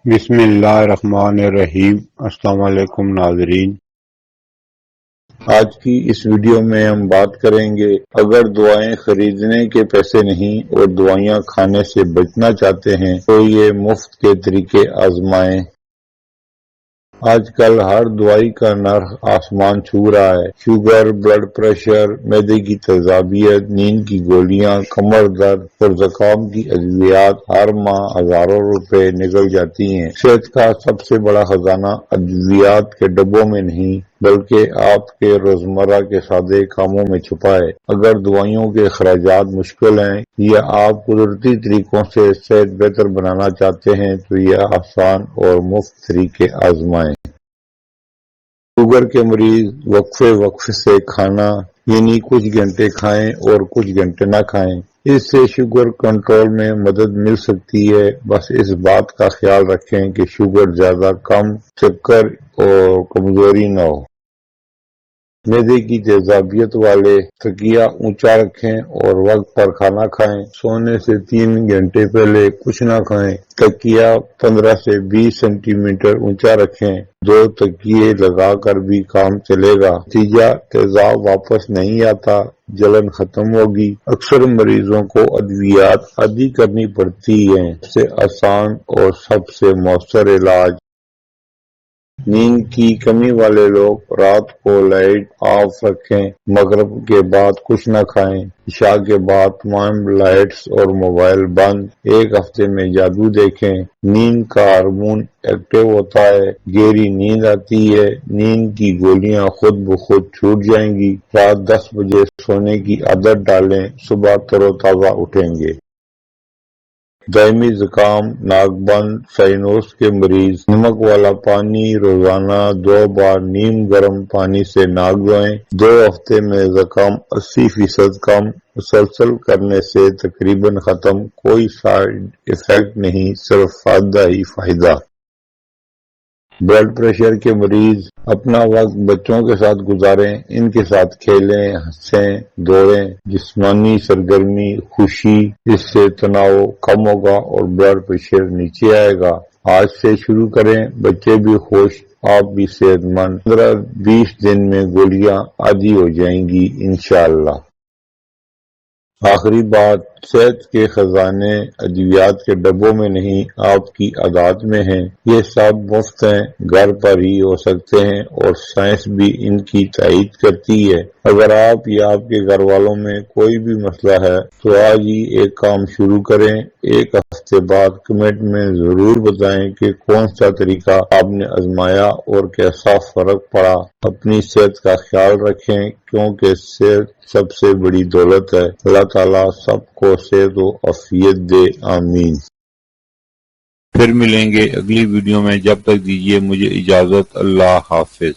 بسم اللہ الرحمن الرحیم۔ السلام علیکم ناظرین، آج کی اس ویڈیو میں ہم بات کریں گے اگر دعائیں خریدنے کے پیسے نہیں اور دعائیاں کھانے سے بچنا چاہتے ہیں تو یہ مفت کے طریقے آزمائیں۔ آج کل ہر دوائی کا نرخ آسمان چھو رہا ہے۔ شوگر، بلڈ پریشر، معدے کی تیزابیت، نیند کی گولیاں، کمر درد اور زکام کی ادویات ہر ماہ ہزاروں روپے نکل جاتی ہیں۔ صحت کا سب سے بڑا خزانہ ادویات کے ڈبوں میں نہیں بلکہ آپ کے روزمرہ کے سادے کاموں میں چھپا ہے۔ اگر دوائیوں کے اخراجات مشکل ہیں یا آپ قدرتی طریقوں سے صحت بہتر بنانا چاہتے ہیں تو یہ آسان اور مفت طریقے آزمائیں۔ شوگر کے مریض وقفے سے کھانا یعنی کچھ گھنٹے کھائیں اور کچھ گھنٹے نہ کھائیں۔ اس سے شوگر کنٹرول میں مدد مل سکتی ہے۔ بس اس بات کا خیال رکھیں کہ شوگر زیادہ کم، چکر اور کمزوری نہ ہو۔ معدے کی تیزابیت والے تکیہ اونچا رکھیں اور وقت پر کھانا کھائیں۔ سونے سے 3 گھنٹے پہلے کچھ نہ کھائیں۔ تکیہ 15 سے 20 سینٹی میٹر اونچا رکھیں۔ 2 تکیے لگا کر بھی کام چلے گا۔ نتیجہ تیزاب واپس نہیں آتا، جلن ختم ہوگی۔ اکثر مریضوں کو ادویات عادی کرنی پڑتی ہیں۔ سب سے آسان اور سب سے مؤثر علاج نیند کی کمی والے لوگ رات کو لائٹ آف رکھیں۔ مغرب کے بعد کچھ نہ کھائیں۔ عشاء کے بعد تمام لائٹس اور موبائل بند۔ ایک ہفتے میں جادو دیکھیں۔ نیند کا ہارمون ایکٹیو ہوتا ہے، گہری نیند آتی ہے، نیند کی گولیاں خود بخود چھوٹ جائیں گی۔ رات 10 بجے سونے کی عادت ڈالیں، صبح تر و تازہ اٹھیں گے۔ دائمی زکام، ناک بند، سائنوس کے مریض نمک والا پانی روزانہ 2 بار نیم گرم پانی سے ناک دھوئیں۔ 2 ہفتے میں زکام 80% کم۔ مسلسل کرنے سے تقریباً ختم۔ کوئی سائیڈ ایفیکٹ نہیں، صرف فائدہ ہی فائدہ۔ بلڈ پریشر کے مریض اپنا وقت بچوں کے ساتھ گزاریں، ان کے ساتھ کھیلیں، ہنسیں، دوڑیں۔ جسمانی سرگرمی، خوشی، اس سے تناؤ کم ہوگا اور بلڈ پریشر نیچے آئے گا۔ آج سے شروع کریں، بچے بھی خوش، آپ بھی صحت مند۔ 15-20 دن میں گولیاں عادی ہو جائیں گی انشاءاللہ۔ آخری بات، صحت کے خزانے ادویات کے ڈبوں میں نہیں، آپ کی عادات میں ہیں۔ یہ سب مفت ہیں، گھر پر ہی ہو سکتے ہیں اور سائنس بھی ان کی تائید کرتی ہے۔ اگر آپ یا آپ کے گھر والوں میں کوئی بھی مسئلہ ہے تو آج ہی ایک کام شروع کریں۔ 1 ہفتے بعد کمنٹ میں ضرور بتائیں کہ کون سا طریقہ آپ نے آزمایا اور کیسا فرق پڑا۔ اپنی صحت کا خیال رکھیں کیونکہ صحت سب سے بڑی دولت ہے۔ اللہ تعالیٰ سب کو صحت و عافیت دے، آمین۔ پھر ملیں گے اگلی ویڈیو میں، جب تک دیجیے مجھے اجازت، اللہ حافظ۔